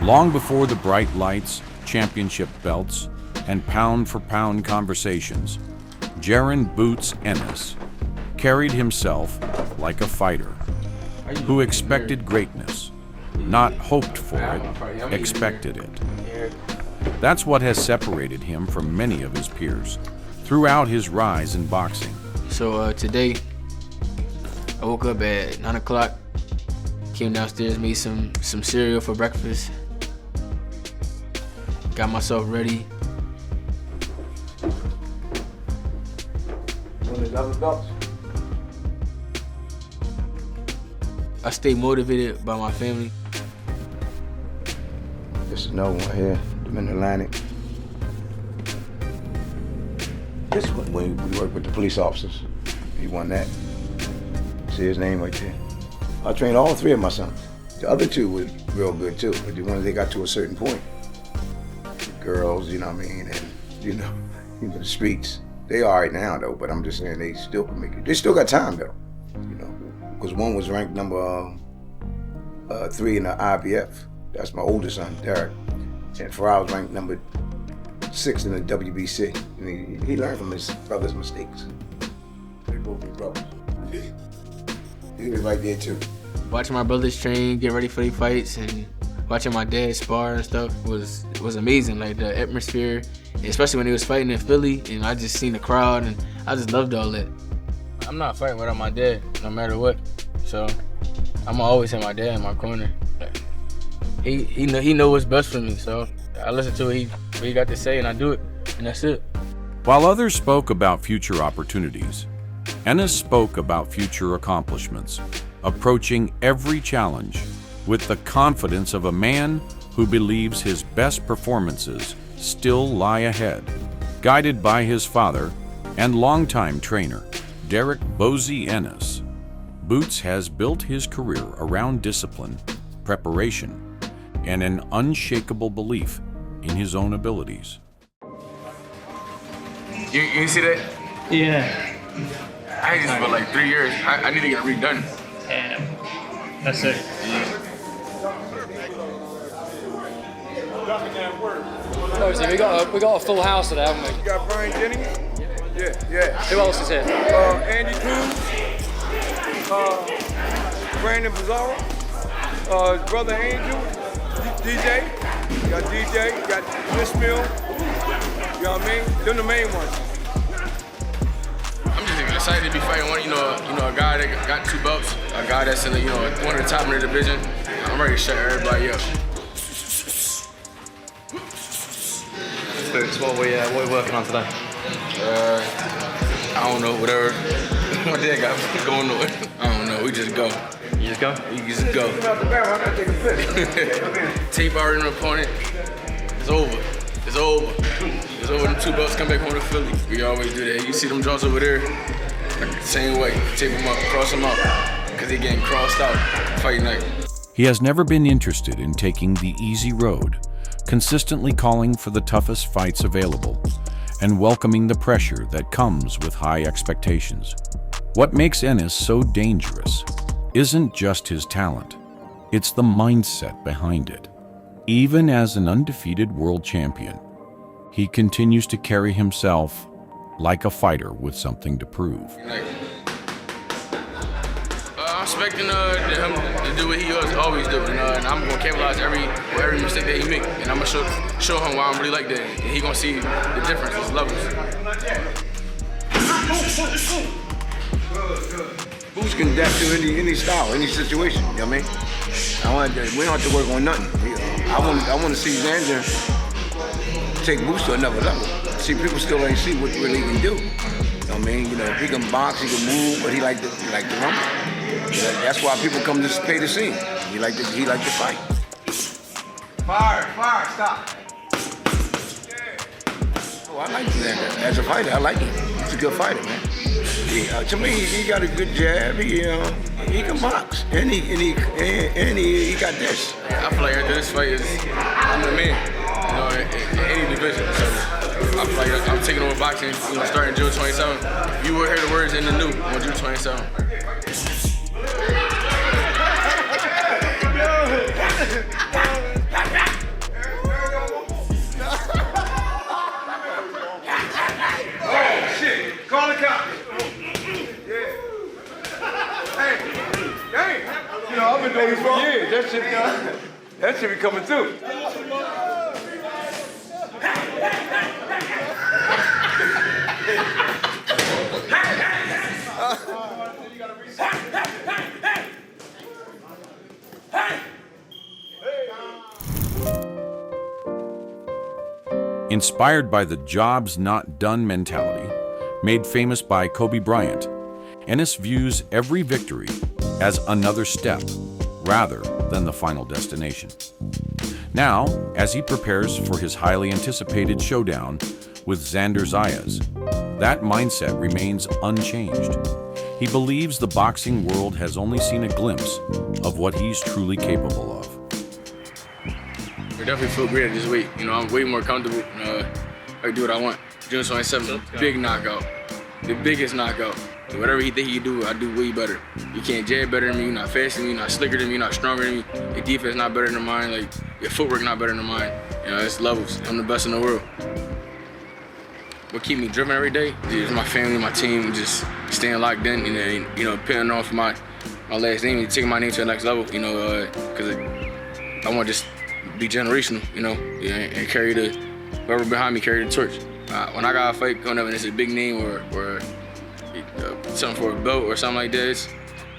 Long before the bright lights, championship belts, and pound-for-pound conversations, Jaron "Boots" Ennis carried himself like a fighter who expected greatness, not hoped for it, expected it. That's what has separated him from many of his peers throughout his rise in boxing. So today, I woke up at 9 o'clock, came downstairs, made some cereal for breakfast, got myself ready. I stay motivated by my family. This is another one here, the Mid-Atlantic. This one, when we work with the police officers, he won that. See his name right there. I trained all three of my sons. The other two were real good too, but the ones they got to a certain point, the girls, you know what I mean, and even the streets. They all right now though, but I'm just saying they still can make it. They still got time though, because one was ranked number 3 in the IBF. That's my oldest son, Derek. And Farrell was ranked number 6 in the WBC. And he learned from his brother's mistakes. They both be brothers. He was right there too. Watching my brothers train, get ready for their fights, and watching my dad spar and stuff was amazing. Like the atmosphere, especially when he was fighting in Philly, and I just seen the crowd, and I just loved all that. I'm not fighting without my dad, no matter what. So I'm always have my dad in my corner. He know what's best for me, so I listen to what he got to say, and I do it, and that's it. While others spoke about future opportunities, Ennis spoke about future accomplishments, approaching every challenge with the confidence of a man who believes his best performances still lie ahead. Guided by his father and longtime trainer, Derek "Bozy" Ennis, Boots has built his career around discipline, preparation, and an unshakable belief in his own abilities. You see that? Yeah. I had this for like 3 years. I need to get it redone. Damn. That's it. Obviously, we got a full house today, haven't we? You got Brian Jennings? Yeah. Who else is here? Andy Cruz, Brandon Pizarro, his brother Angel, DJ. You got DJ, you got Fishmill. You know what I mean? They're the main ones. I'm just excited to be fighting one, a guy that got 2 belts, a guy that's in one of the top in the division. I'm ready to shut everybody up. Boots, what are we working on today? I don't know, whatever my dad got going on. I don't know, we just go. You just go? We just go. Tape already an opponent. It's over. It's over. It's over. Them 2 belts come back home to Philly. We always do that. You see them jaws over there? Like the same way. Tape them up, cross them out. Because they getting crossed out fight night. He has never been interested in taking the easy road, consistently calling for the toughest fights available, and welcoming the pressure that comes with high expectations. What makes Ennis so dangerous isn't just his talent, it's the mindset behind it. Even as an undefeated world champion, he continues to carry himself like a fighter with something to prove. I'm expecting him to do what he always do, and I'm gonna capitalize every mistake that he make, and I'm gonna show him why I'm really like that, and he gonna see the difference, his levels. Boots can adapt to any style, any situation, you know what I mean? We don't have to work on nothing. I want to see Xander take Boots to another level. See, people still ain't see what really he can do. You know what I mean? He can box, he can move, but he like to rumble. That's why people come to pay to see him. He like to fight. Fire, stop. Oh, I like Xander. As a fighter, I like him. He's a good fighter, man. To me, he got a good jab. He can box, and he got this. I feel like after this fight, I'm the man, in any division. So I feel like I'm taking over boxing, starting June 27th. You will hear the words in the new on June 27th. played for years. That should be coming through. Inspired by the job's not done mentality, made famous by Kobe Bryant, Ennis views every victory as another step rather than the final destination. Now, as he prepares for his highly anticipated showdown with Xander Zayas, that mindset remains unchanged. He believes the boxing world has only seen a glimpse of what he's truly capable of. I definitely feel great at this weight. You know, I'm way more comfortable. I can do what I want. June 27th, big knockout. The biggest knockout. Whatever he think he do, I do way better. You can't jab better than me, you're not faster than me, you're not slicker than me, you're not stronger than me. Your defense not better than mine, like your footwork not better than mine. You know, it's levels. I'm the best in the world. What keep me driven every day is my family, my team, just staying locked in, and then, you know, putting off my last name and taking my name to the next level, you know, because I want to just be generational, you know, and carry the, whoever behind me, carry the torch. When I got a fight coming up and it's a big name or something for a belt or something like this,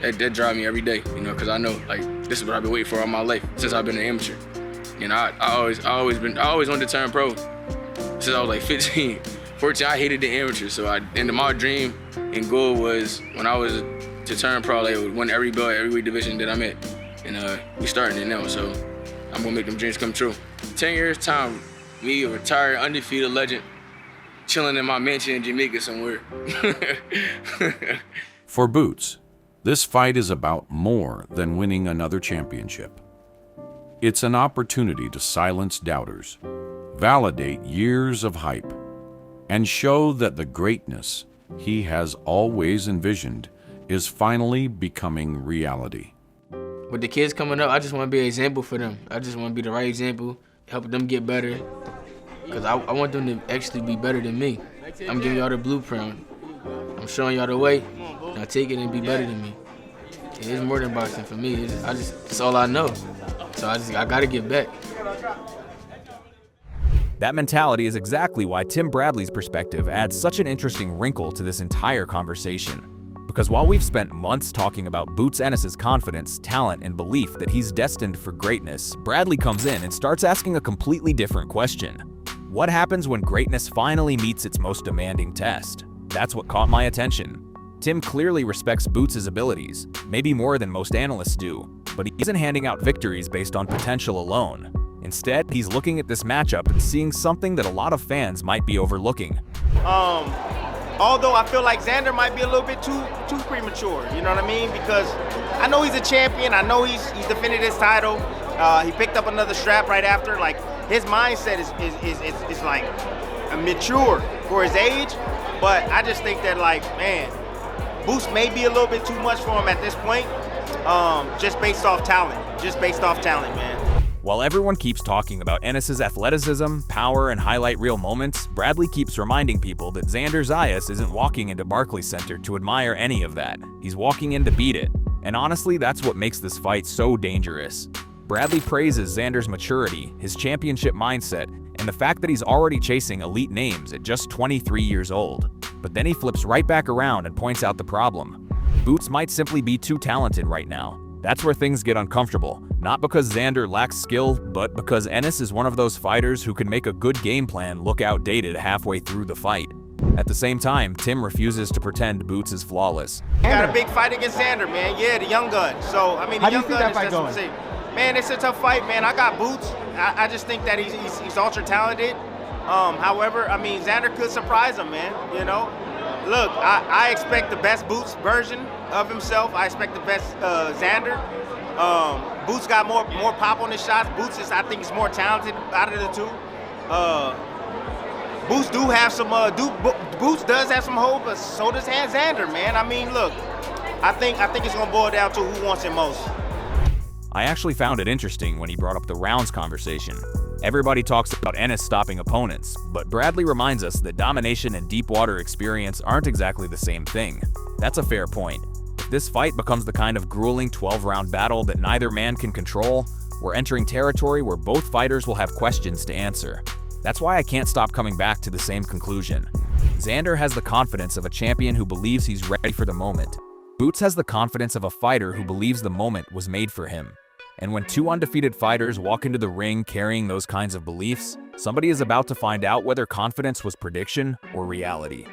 that drive me every day, you know, because I know, like, this is what I've been waiting for all my life since I've been an amateur. You know, I always wanted to turn pro since I was like 15. 14, I hated the amateur, so and my dream and goal was when I was to turn pro, like, I would win every belt, every weight division that I'm at, and we starting it now, so I'm gonna make them dreams come true. 10 years time, me, a retired, undefeated legend, chilling in my mansion in Jamaica somewhere. For Boots, this fight is about more than winning another championship. It's an opportunity to silence doubters, validate years of hype, and show that the greatness he has always envisioned is finally becoming reality. With the kids coming up, I just want to be an example for them. I just want to be the right example, help them get better, because I want them to actually be better than me. I'm giving y'all the blueprint. I'm showing y'all the way. Now take it and be better than me. It's more than boxing for me. It's all I know. So I got to get back. That mentality is exactly why Tim Bradley's perspective adds such an interesting wrinkle to this entire conversation. Because while we've spent months talking about Boots Ennis's confidence, talent, and belief that he's destined for greatness, Bradley comes in and starts asking a completely different question. What happens when greatness finally meets its most demanding test? That's what caught my attention. Tim clearly respects Boots' abilities, maybe more than most analysts do, but he isn't handing out victories based on potential alone. Instead, he's looking at this matchup and seeing something that a lot of fans might be overlooking. Although I feel like Xander might be a little bit too premature, you know what I mean? Because I know he's a champion, I know he's defended his title. He picked up another strap right after. Like, his mindset is like mature for his age, but I just think that, like, man, Boost may be a little bit too much for him at this point, just based off talent, man. While everyone keeps talking about Ennis's athleticism, power, and highlight reel moments, Bradley keeps reminding people that Xander Zayas isn't walking into Barclays Center to admire any of that. He's walking in to beat it. And honestly, that's what makes this fight so dangerous. Bradley praises Xander's maturity, his championship mindset, and the fact that he's already chasing elite names at just 23 years old. But then he flips right back around and points out the problem. Boots might simply be too talented right now. That's where things get uncomfortable, not because Xander lacks skill, but because Ennis is one of those fighters who can make a good game plan look outdated halfway through the fight. At the same time, Tim refuses to pretend Boots is flawless. Got a big fight against Xander, man. Yeah, the young gun. So, I mean, the young gun is just what I'm saying. Man, it's a tough fight, man. I got Boots. I just think that he's ultra talented. However, I mean, Xander could surprise him, man, you know? Look, I expect the best Boots version of himself. I expect the best Xander. Boots got more pop on his shots. Boots I think he's more talented out of the two. Boots do have some Boots does have some hope, but so does Xander, man. I mean, look, I think it's gonna boil down to who wants it most. I actually found it interesting when he brought up the rounds conversation. Everybody talks about Ennis stopping opponents, but Bradley reminds us that domination and deep water experience aren't exactly the same thing. That's a fair point. If If this fight becomes the kind of grueling 12-round battle that neither man can control, we're entering territory where both fighters will have questions to answer. That's why I can't stop coming back to the same conclusion. Xander has the confidence of a champion who believes he's ready for the moment. Boots has the confidence of a fighter who believes the moment was made for him. And when two undefeated fighters walk into the ring carrying those kinds of beliefs, somebody is about to find out whether confidence was prediction or reality.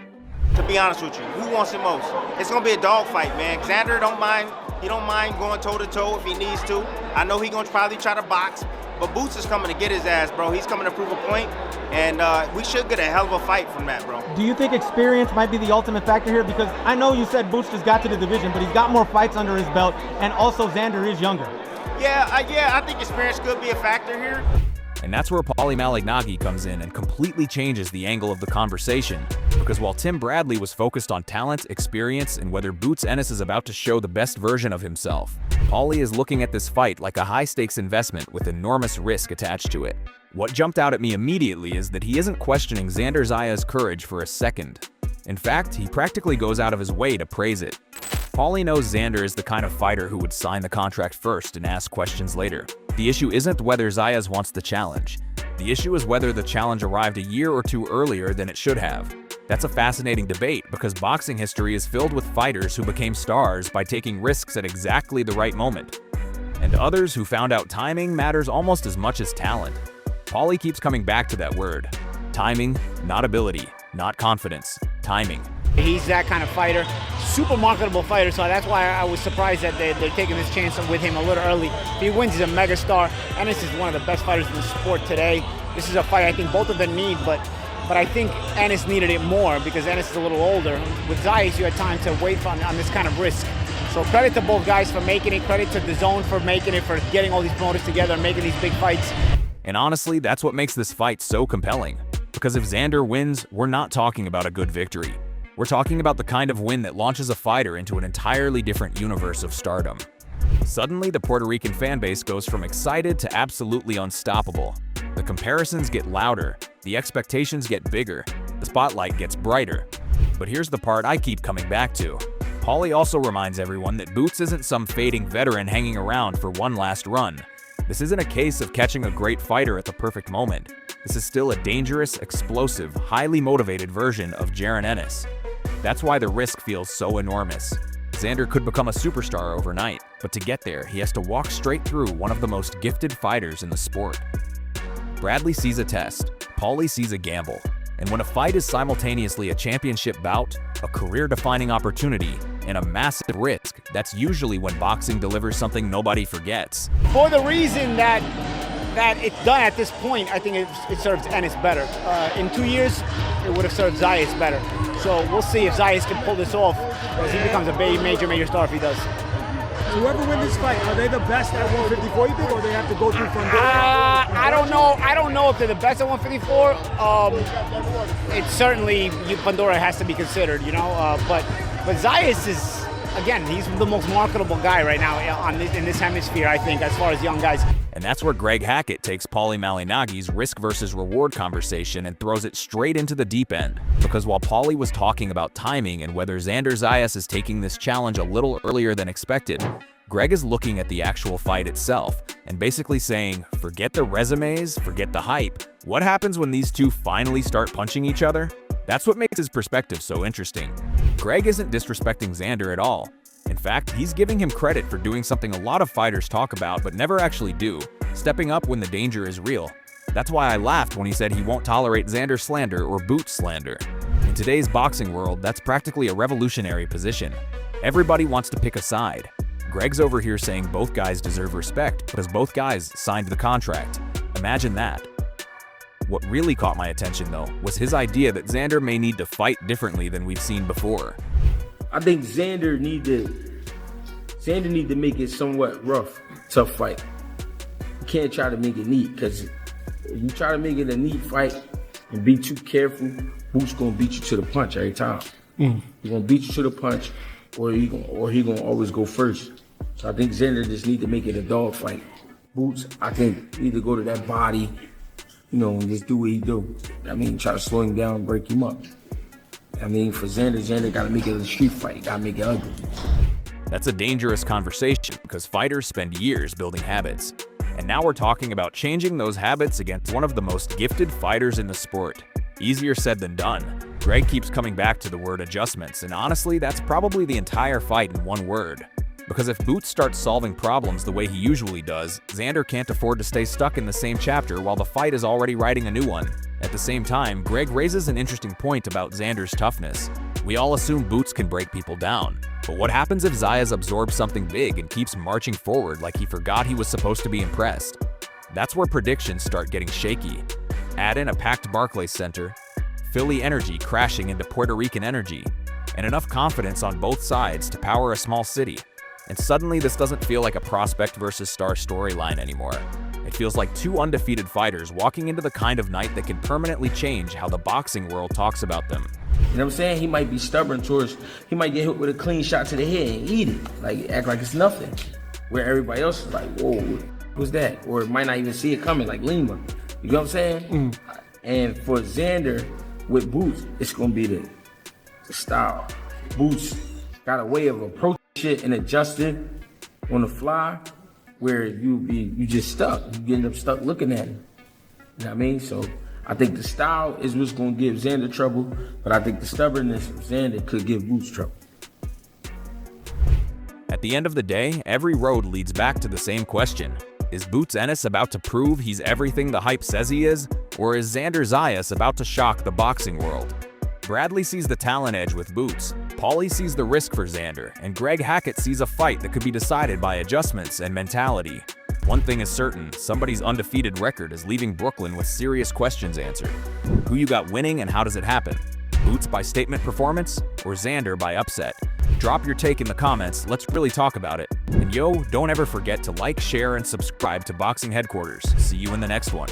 To be honest with you, who wants it most? It's gonna be a dogfight, man. Xander don't mind. He don't mind going toe-to-toe if he needs to. I know he's gonna probably try to box, but Boots is coming to get his ass, bro. He's coming to prove a point, and we should get a hell of a fight from that, bro. Do you think experience might be the ultimate factor here? Because I know you said Boots just got to the division, but he's got more fights under his belt, and also Xander is younger. Yeah, I think experience could be a factor here. And that's where Paulie Malignaggi comes in and completely changes the angle of the conversation. Because while Tim Bradley was focused on talent, experience, and whether Boots Ennis is about to show the best version of himself, Paulie is looking at this fight like a high-stakes investment with enormous risk attached to it. What jumped out at me immediately is that he isn't questioning Xander Zayas' courage for a second. In fact, he practically goes out of his way to praise it. Paulie knows Xander is the kind of fighter who would sign the contract first and ask questions later. The issue isn't whether Zayas wants the challenge. The issue is whether the challenge arrived a year or two earlier than it should have. That's a fascinating debate because boxing history is filled with fighters who became stars by taking risks at exactly the right moment, and others who found out timing matters almost as much as talent. Paulie keeps coming back to that word. Timing, not ability, not confidence, timing. He's that kind of fighter, super marketable fighter, so that's why I was surprised that they're taking this chance with him a little early. If he wins, he's a megastar. Ennis is one of the best fighters in the sport today. This is a fight I think both of them need, but I think Ennis needed it more because Ennis is a little older. With Zayas, you had time to wait on this kind of risk. So credit to both guys for making it, credit to DAZN for making it, for getting all these promoters together and making these big fights. And honestly, that's what makes this fight so compelling. Because if Xander wins, we're not talking about a good victory. We're talking about the kind of win that launches a fighter into an entirely different universe of stardom. Suddenly, the Puerto Rican fanbase goes from excited to absolutely unstoppable. The comparisons get louder, the expectations get bigger, the spotlight gets brighter. But here's the part I keep coming back to. Paulie also reminds everyone that Boots isn't some fading veteran hanging around for one last run. This isn't a case of catching a great fighter at the perfect moment. This is still a dangerous, explosive, highly motivated version of Jaron Ennis. That's why the risk feels so enormous. Xander could become a superstar overnight, but to get there, he has to walk straight through one of the most gifted fighters in the sport. Bradley sees a test, Paulie sees a gamble. And when a fight is simultaneously a championship bout, a career-defining opportunity, and a massive risk, that's usually when boxing delivers something nobody forgets. For the reason that it's done at this point, I think it serves Ennis better. In 2 years, it would have served Zayas better. So we'll see if Zayas can pull this off, because he becomes a major star if he does. Whoever wins this fight, are they the best at 154, you think, or they have to go through Fundora? I don't know. I don't know if they're the best at 154. It's certainly Fundora has to be considered, you know. But Zayas is, again, he's the most marketable guy right now in this hemisphere, I think, as far as young guys. And that's where Greg Hackett takes Paulie Malignaggi's risk versus reward conversation and throws it straight into the deep end. Because while Paulie was talking about timing and whether Xander Zayas is taking this challenge a little earlier than expected, Greg is looking at the actual fight itself and basically saying, forget the resumes, forget the hype. What happens when these two finally start punching each other? That's what makes his perspective so interesting. Greg isn't disrespecting Xander at all. In fact, he's giving him credit for doing something a lot of fighters talk about but never actually do, stepping up when the danger is real. That's why I laughed when he said he won't tolerate Xander slander or Boots slander. In today's boxing world, that's practically a revolutionary position. Everybody wants to pick a side. Greg's over here saying both guys deserve respect because both guys signed the contract. Imagine that. What really caught my attention, though, was his idea that Xander may need to fight differently than we've seen before. I think Xander need to make it somewhat rough, tough fight. You can't try to make it neat, because if you try to make it a neat fight and be too careful, Boots gonna beat you to the punch every time. He's gonna beat you to the punch, or he gonna always go first. So I think Xander just need to make it a dog fight. Boots, I think, need to go to that body, you know, and just do what he do. I mean, try to slow him down and break him up. I mean, for Xander gotta make it a street fight. Gotta make it ugly. That's a dangerous conversation because fighters spend years building habits. And now we're talking about changing those habits against one of the most gifted fighters in the sport. Easier said than done. Greg keeps coming back to the word adjustments, and honestly, that's probably the entire fight in one word. Because if Boots starts solving problems the way he usually does, Xander can't afford to stay stuck in the same chapter while the fight is already writing a new one. At the same time, Greg raises an interesting point about Xander's toughness. We all assume Boots can break people down, but what happens if Zayas absorbs something big and keeps marching forward like he forgot he was supposed to be impressed? That's where predictions start getting shaky. Add in a packed Barclays Center, Philly energy crashing into Puerto Rican energy, and enough confidence on both sides to power a small city. And suddenly this doesn't feel like a prospect versus star storyline anymore. It feels like two undefeated fighters walking into the kind of night that can permanently change how the boxing world talks about them. You know what I'm saying? He might be stubborn towards, he might get hit with a clean shot to the head and eat it. Like, act like it's nothing. Where everybody else is like, whoa, what's that? Or might not even see it coming, like Lima. You know what I'm saying? And for Xander, with Boots, it's gonna be the style. Boots got a way of approaching shit and adjusting on the fly where you just stuck. You end up stuck looking at him. You know what I mean? So I think the style is what's gonna give Xander trouble, but I think the stubbornness of Xander could give Boots trouble. At the end of the day, every road leads back to the same question. Is Boots Ennis about to prove he's everything the hype says he is? Or is Xander Zayas about to shock the boxing world? Bradley sees the talent edge with Boots, Paulie sees the risk for Xander, and Greg Hackett sees a fight that could be decided by adjustments and mentality. One thing is certain, somebody's undefeated record is leaving Brooklyn with serious questions answered. Who you got winning and how does it happen? Boots by statement performance or Xander by upset? Drop your take in the comments, let's really talk about it. And yo, don't ever forget to like, share, and subscribe to Boxing Headquarters. See you in the next one.